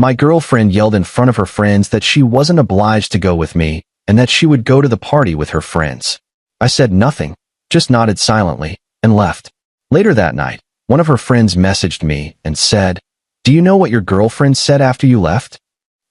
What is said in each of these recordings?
My girlfriend yelled in front of her friends that she wasn't obliged to go with me and that she would go to the party with her friends. I said nothing, just nodded silently, and left. Later that night, one of her friends messaged me and said, "Do you know what your girlfriend said after you left?"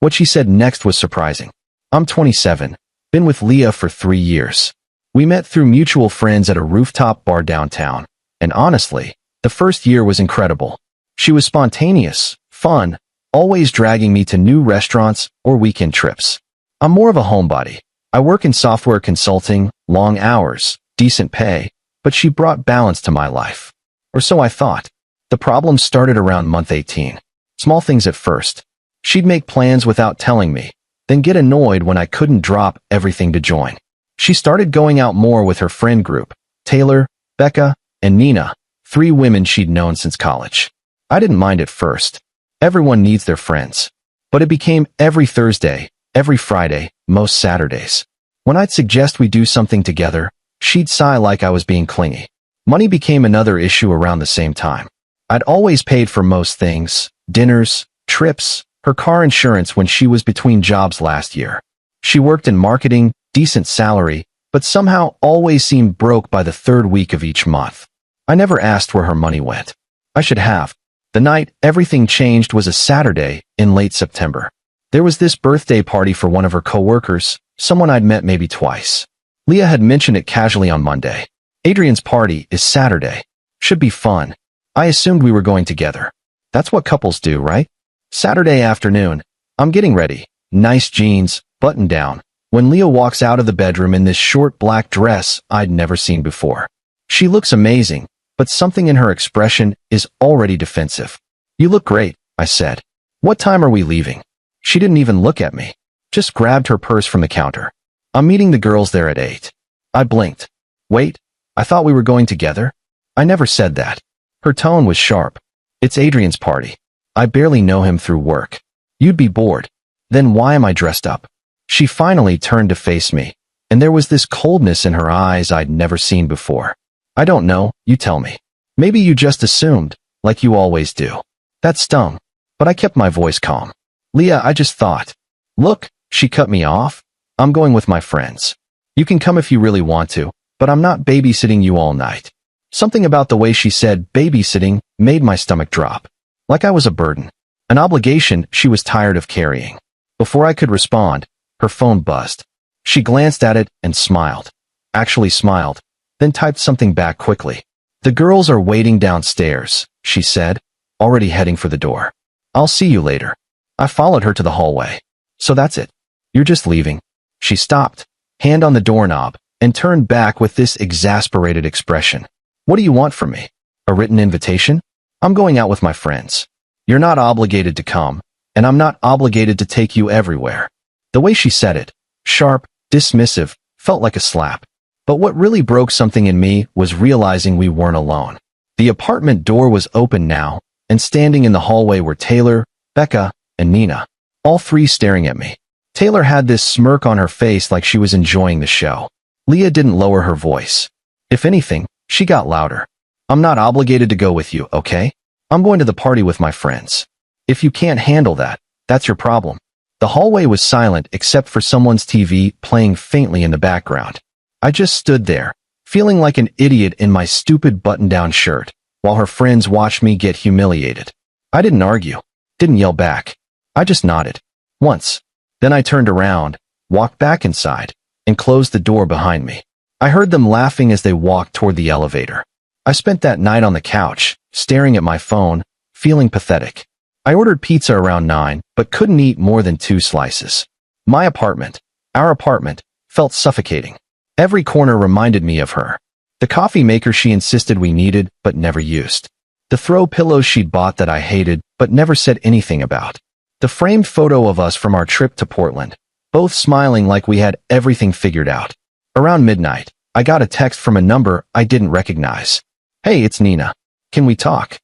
What she said next was surprising. I'm 27, been with Leah for 3 years. We met through mutual friends at a rooftop bar downtown, and honestly, the first year was incredible. She was spontaneous, fun, always dragging me to new restaurants or weekend trips. I'm more of a homebody. I work in software consulting, long hours, decent pay, but she brought balance to my life. Or so I thought. The problem started around month 18. Small things at first. She'd make plans without telling me, then get annoyed when I couldn't drop everything to join. She started going out more with her friend group, Taylor, Becca, and Nina, 3 women she'd known since college. I didn't mind at first. Everyone needs their friends. But it became every Thursday, every Friday, most Saturdays. When I'd suggest we do something together, she'd sigh like I was being clingy. Money became another issue around the same time. I'd always paid for most things, dinners, trips, her car insurance when she was between jobs last year. She worked in marketing, decent salary, but somehow always seemed broke by the 3rd week of each month. I never asked where her money went. I should have. The night everything changed was a Saturday in late September. There was this birthday party for one of her coworkers, someone I'd met maybe twice. Leah had mentioned it casually on Monday. Adrian's party is Saturday. Should be fun. I assumed we were going together. That's what couples do, right? Saturday afternoon. I'm getting ready. Nice jeans, button down. When Leah walks out of the bedroom in this short black dress I'd never seen before. She looks amazing, but something in her expression is already defensive. "You look great," I said. "What time are we leaving?" She didn't even look at me. Just grabbed her purse from the counter. "I'm meeting the girls there at 8. I blinked. "Wait, I thought we were going together?" I never said that. Her tone was sharp. "It's Adrian's party. I barely know him through work. You'd be bored. Then why am I dressed up?" She finally turned to face me, and there was this coldness in her eyes I'd never seen before. "I don't know, you tell me. Maybe you just assumed, like you always do." That stung, but I kept my voice calm. "Leah, I just thought." "Look," she cut me off. "I'm going with my friends. You can come if you really want to, but I'm not babysitting you all night." Something about the way she said babysitting made my stomach drop. Like I was a burden. An obligation she was tired of carrying. Before I could respond, her phone buzzed. She glanced at it and smiled. Actually smiled, then typed something back quickly. "The girls are waiting downstairs," she said, already heading for the door. "I'll see you later." I followed her to the hallway. "So that's it. You're just leaving." She stopped, hand on the doorknob, and turned back with this exasperated expression. "What do you want from me? A written invitation? I'm going out with my friends. You're not obligated to come, and I'm not obligated to take you everywhere." The way she said it, sharp, dismissive, felt like a slap. But what really broke something in me was realizing we weren't alone. The apartment door was open now, and standing in the hallway were Taylor, Becca, and Nina, all 3 staring at me. Taylor had this smirk on her face like she was enjoying the show. Leah didn't lower her voice. If anything, she got louder. "I'm not obligated to go with you, okay? I'm going to the party with my friends. If you can't handle that, that's your problem." The hallway was silent except for someone's TV playing faintly in the background. I just stood there, feeling like an idiot in my stupid button-down shirt, while her friends watched me get humiliated. I didn't argue, didn't yell back. I just nodded. Once. Then I turned around, walked back inside, and closed the door behind me. I heard them laughing as they walked toward the elevator. I spent that night on the couch, staring at my phone, feeling pathetic. I ordered pizza around 9, but couldn't eat more than 2 slices. My apartment, our apartment, felt suffocating. Every corner reminded me of her. The coffee maker she insisted we needed, but never used. The throw pillows she'd bought that I hated, but never said anything about. The framed photo of us from our trip to Portland, both smiling like we had everything figured out. Around midnight, I got a text from a number I didn't recognize. "Hey, it's Nina. Can we talk?"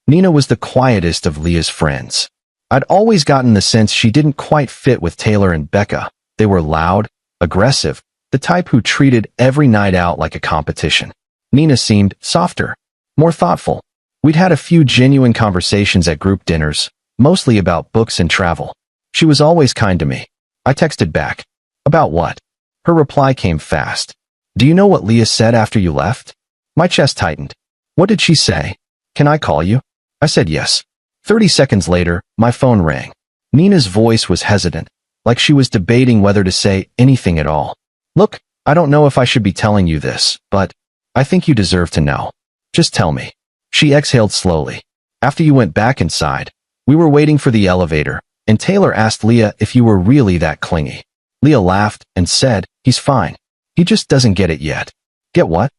Nina was the quietest of Leah's friends. I'd always gotten the sense she didn't quite fit with Taylor and Becca. They were loud, aggressive, the type who treated every night out like a competition. Nina seemed softer, more thoughtful. We'd had a few genuine conversations at group dinners, mostly about books and travel. She was always kind to me. I texted back. About what? Her reply came fast. Do you know what Leah said after you left? My chest tightened. What did she say? Can I call you? I said yes. 30 seconds later, my phone rang. Nina's voice was hesitant, like she was debating whether to say anything at all. Look, I don't know if I should be telling you this, but I think you deserve to know. Just tell me. She exhaled slowly. After you went back inside, we were waiting for the elevator, and Taylor asked Leah if you were really that clingy. Leah laughed and said, he's fine. He just doesn't get it yet. Get what?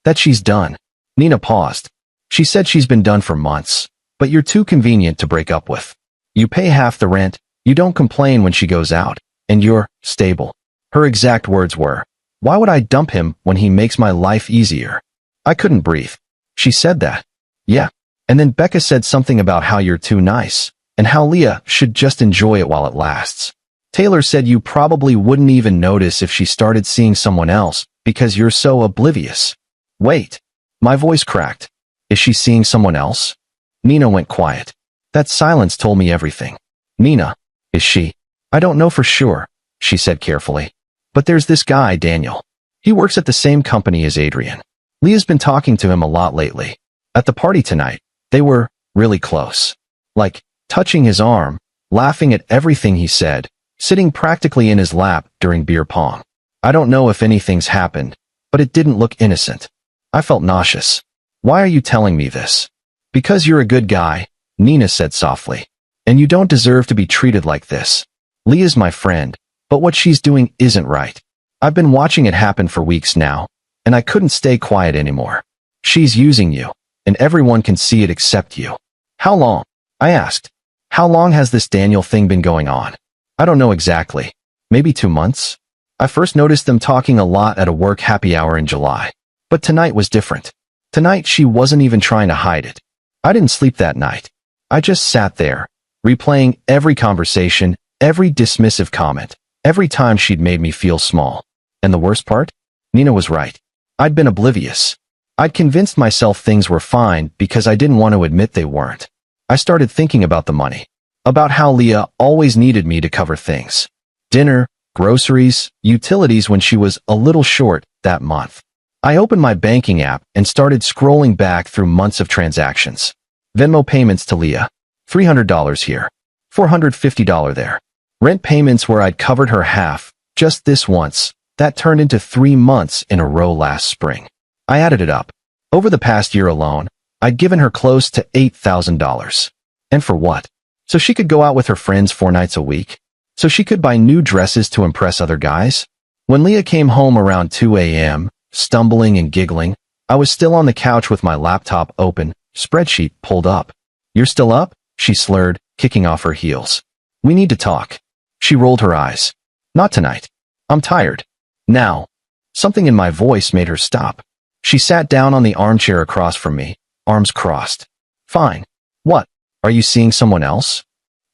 That she's done. Nina paused. She said she's been done for months, but you're too convenient to break up with. You pay half the rent, you don't complain when she goes out, and you're stable. Her exact words were, why would I dump him when he makes my life easier? I couldn't breathe. She said that. Yeah. And then Becca said something about how you're too nice, and how Leah should just enjoy it while it lasts. Taylor said you probably wouldn't even notice if she started seeing someone else because you're so oblivious. Wait. My voice cracked. Is she seeing someone else? Nina went quiet. That silence told me everything. Nina, is she? I don't know for sure, she said carefully. But there's this guy, Daniel. He works at the same company as Adrian. Leah's been talking to him a lot lately. At the party tonight, they were really close. Like, touching his arm, laughing at everything he said, sitting practically in his lap during beer pong. I don't know if anything's happened, but it didn't look innocent. I felt nauseous. Why are you telling me this? Because you're a good guy, Nina said softly. And you don't deserve to be treated like this. Leah's my friend, but what she's doing isn't right. I've been watching it happen for weeks now, and I couldn't stay quiet anymore. She's using you, and everyone can see it except you. How long? I asked. How long has this Daniel thing been going on? I don't know exactly. Maybe 2 months? I first noticed them talking a lot at a work happy hour in July. But tonight was different. Tonight she wasn't even trying to hide it. I didn't sleep that night. I just sat there, replaying every conversation, every dismissive comment, every time she'd made me feel small. And the worst part? Nina was right. I'd been oblivious. I'd convinced myself things were fine because I didn't want to admit they weren't. I started thinking about the money. About how Leah always needed me to cover things. Dinner, groceries, utilities when she was a little short that month. I opened my banking app and started scrolling back through months of transactions. Venmo payments to Leah. $300 here. $450 there. Rent payments where I'd covered her half, just this once. That turned into 3 months in a row last spring. I added it up. Over the past year alone, I'd given her close to $8,000. And for what? So she could go out with her friends 4 nights a week? So she could buy new dresses to impress other guys? When Leah came home around 2 a.m., stumbling and giggling, I was still on the couch with my laptop open, spreadsheet pulled up. You're still up? She slurred, kicking off her heels. We need to talk. She rolled her eyes. Not tonight. I'm tired. Now. Something in my voice made her stop. She sat down on the armchair across from me, arms crossed. Fine. What? Are you seeing someone else?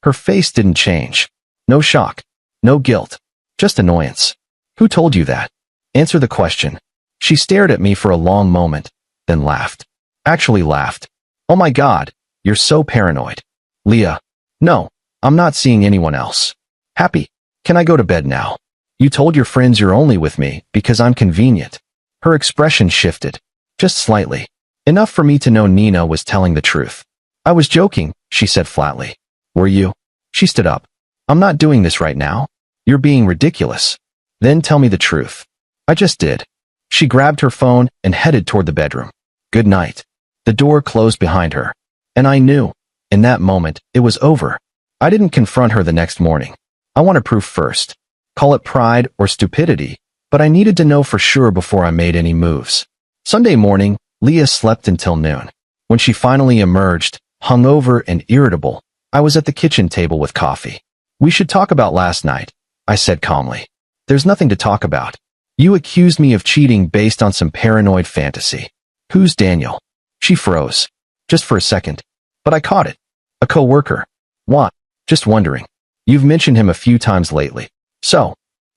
Her face didn't change. No shock. No guilt. Just annoyance. Who told you that? Answer the question. She stared at me for a long moment, then laughed. Actually laughed. Oh my God, you're so paranoid. Leah. No, I'm not seeing anyone else. Happy. Can I go to bed now? You told your friends you're only with me because I'm convenient. Her expression shifted. Just slightly. Enough for me to know Nina was telling the truth. I was joking, she said flatly. Were you? She stood up. I'm not doing this right now. You're being ridiculous. Then tell me the truth. I just did. She grabbed her phone and headed toward the bedroom. Good night. The door closed behind her. And I knew, in that moment, it was over. I didn't confront her the next morning. I wanted proof first. Call it pride or stupidity, but I needed to know for sure before I made any moves. Sunday morning, Leah slept until noon. When she finally emerged, hungover and irritable, I was at the kitchen table with coffee. We should talk about last night, I said calmly. There's nothing to talk about. You accused me of cheating based on some paranoid fantasy. Who's Daniel? She froze. Just for a second. But I caught it. A coworker. What? Just wondering. You've mentioned him a few times lately. So.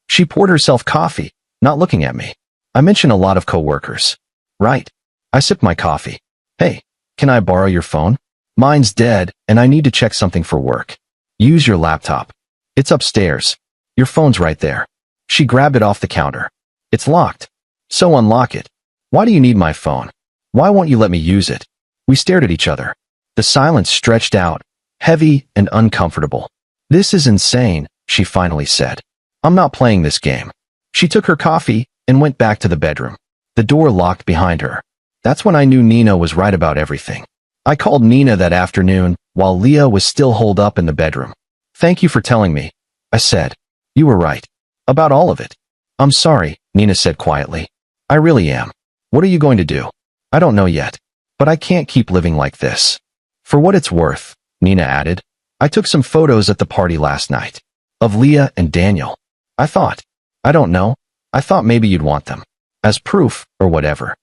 She poured herself coffee, not looking at me. I mention a lot of coworkers. Right. I sipped my coffee. Hey, can I borrow your phone? Mine's dead, and I need to check something for work. Use your laptop. It's upstairs. Your phone's right there. She grabbed it off the counter. It's locked. So unlock it. Why do you need my phone? Why won't you let me use it? We stared at each other. The silence stretched out, heavy and uncomfortable. This is insane, she finally said. I'm not playing this game. She took her coffee and went back to the bedroom. The door locked behind her. That's when I knew Nina was right about everything. I called Nina that afternoon while Leah was still holed up in the bedroom. Thank you for telling me, I said. You were right. About all of it. I'm sorry, Nina said quietly. I really am. What are you going to do? I don't know yet. But I can't keep living like this. For what it's worth, Nina added, I took some photos at the party last night. Of Leah and Daniel. I thought maybe you'd want them. As proof, or whatever.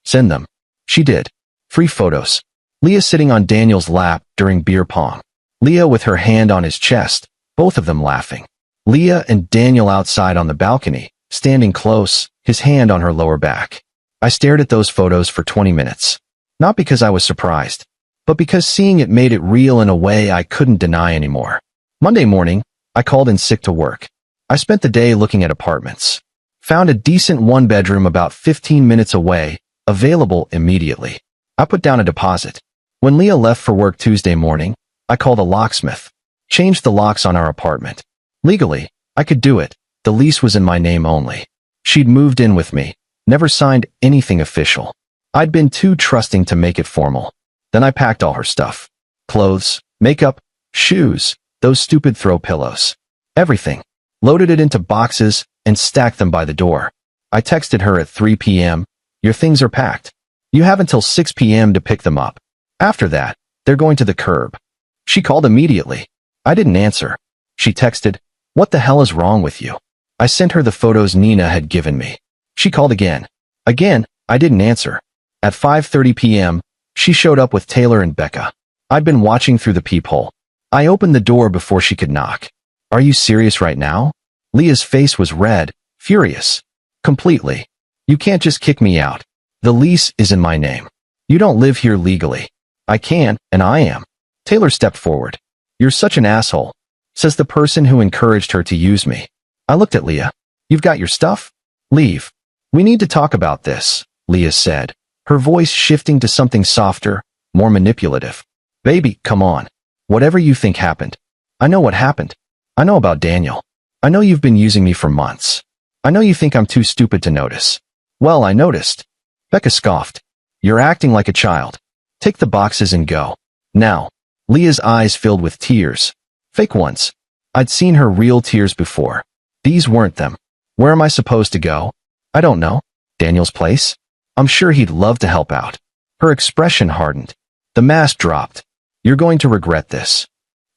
Send them. She did. 3 photos. Leah sitting on Daniel's lap during beer pong. Leah with her hand on his chest, both of them laughing. Leah and Daniel outside on the balcony, standing close, his hand on her lower back. I stared at those photos for 20 minutes. Not because I was surprised, but because seeing it made it real in a way I couldn't deny anymore. Monday morning, I called in sick to work. I spent the day looking at apartments. Found a decent 1-bedroom about 15 minutes away, available immediately. I put down a deposit. When Leah left for work Tuesday morning, I called a locksmith. Changed the locks on our apartment. Legally, I could do it. The lease was in my name only. She'd moved in with me. Never signed anything official. I'd been too trusting to make it formal. Then I packed all her stuff. Clothes, makeup, shoes, those stupid throw pillows. Everything. Loaded it into boxes and stacked them by the door. I texted her at 3 p.m. Your things are packed. You have until 6 p.m. to pick them up. After that, they're going to the curb. She called immediately. I didn't answer. She texted, what the hell is wrong with you? I sent her the photos Nina had given me. She called again. Again, I didn't answer. At 5:30 p.m., she showed up with Taylor and Becca. I'd been watching through the peephole. I opened the door before she could knock. Are you serious right now? Leah's face was red, furious. Completely. You can't just kick me out. The lease is in my name. You don't live here legally. I can, and I am. Taylor stepped forward. You're such an asshole, says the person who encouraged her to use me. I looked at Leah. You've got your stuff? Leave. We need to talk about this, Leah said, her voice shifting to something softer, more manipulative. Baby, come on. Whatever you think happened. I know what happened. I know about Daniel. I know you've been using me for months. I know you think I'm too stupid to notice. Well, I noticed. Becca scoffed. You're acting like a child. Take the boxes and go. Now. Leah's eyes filled with tears. Fake ones. I'd seen her real tears before. These weren't them. Where am I supposed to go? I don't know. Daniel's place? I'm sure he'd love to help out. Her expression hardened. The mask dropped. You're going to regret this.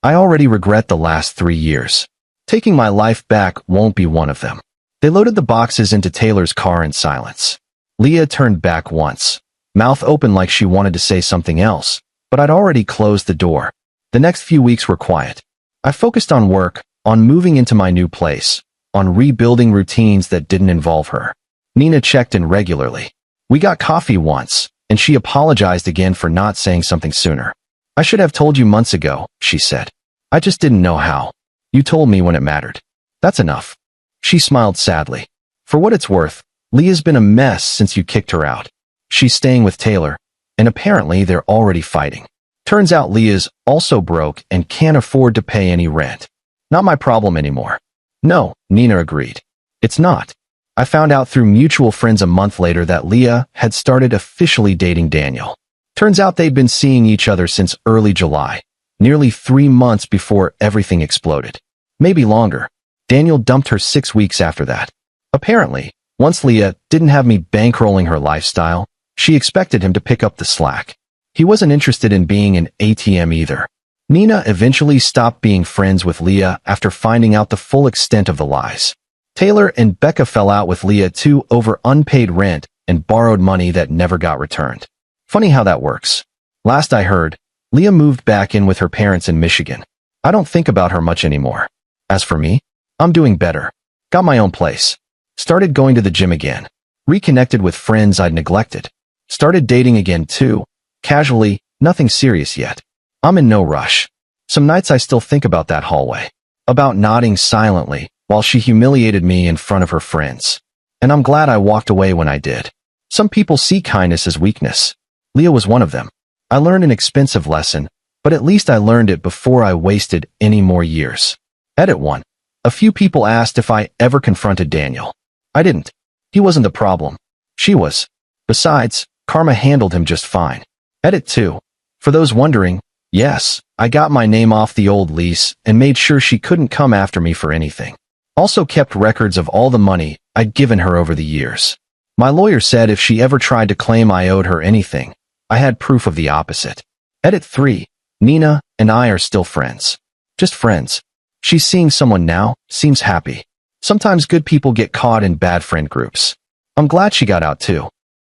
I already regret the last 3 years. Taking my life back won't be one of them. They loaded the boxes into Taylor's car in silence. Leah turned back once, mouth open like she wanted to say something else, but I'd already closed the door. The next few weeks were quiet. I focused on work, on moving into my new place, on rebuilding routines that didn't involve her. Nina checked in regularly. We got coffee once, and she apologized again for not saying something sooner. I should have told you months ago, she said. I just didn't know how. You told me when it mattered. That's enough. She smiled sadly. For what it's worth, Leah's been a mess since you kicked her out. She's staying with Taylor, and apparently they're already fighting. Turns out Leah's also broke and can't afford to pay any rent. Not my problem anymore. No, Nina agreed. It's not. I found out through mutual friends a month later that Leah had started officially dating Daniel. Turns out they'd been seeing each other since early July, nearly 3 months before everything exploded. Maybe longer. Daniel dumped her 6 weeks after that. Apparently, once Leah didn't have me bankrolling her lifestyle, she expected him to pick up the slack. He wasn't interested in being an ATM either. Nina eventually stopped being friends with Leah after finding out the full extent of the lies. Taylor and Becca fell out with Leah too over unpaid rent and borrowed money that never got returned. Funny how that works. Last I heard, Leah moved back in with her parents in Michigan. I don't think about her much anymore. As for me, I'm doing better. Got my own place. Started going to the gym again. Reconnected with friends I'd neglected. Started dating again too. Casually, nothing serious yet. I'm in no rush. Some nights I still think about that hallway. About nodding silently while she humiliated me in front of her friends. And I'm glad I walked away when I did. Some people see kindness as weakness. Leah was one of them. I learned an expensive lesson, but at least I learned it before I wasted any more years. Edit 1. A few people asked if I ever confronted Daniel. I didn't. He wasn't the problem. She was. Besides, karma handled him just fine. Edit 2. For those wondering, yes, I got my name off the old lease and made sure she couldn't come after me for anything. Also kept records of all the money I'd given her over the years. My lawyer said if she ever tried to claim I owed her anything, I had proof of the opposite. Edit 3. Nina and I are still friends. Just friends. She's seeing someone now, seems happy. Sometimes good people get caught in bad friend groups. I'm glad she got out too.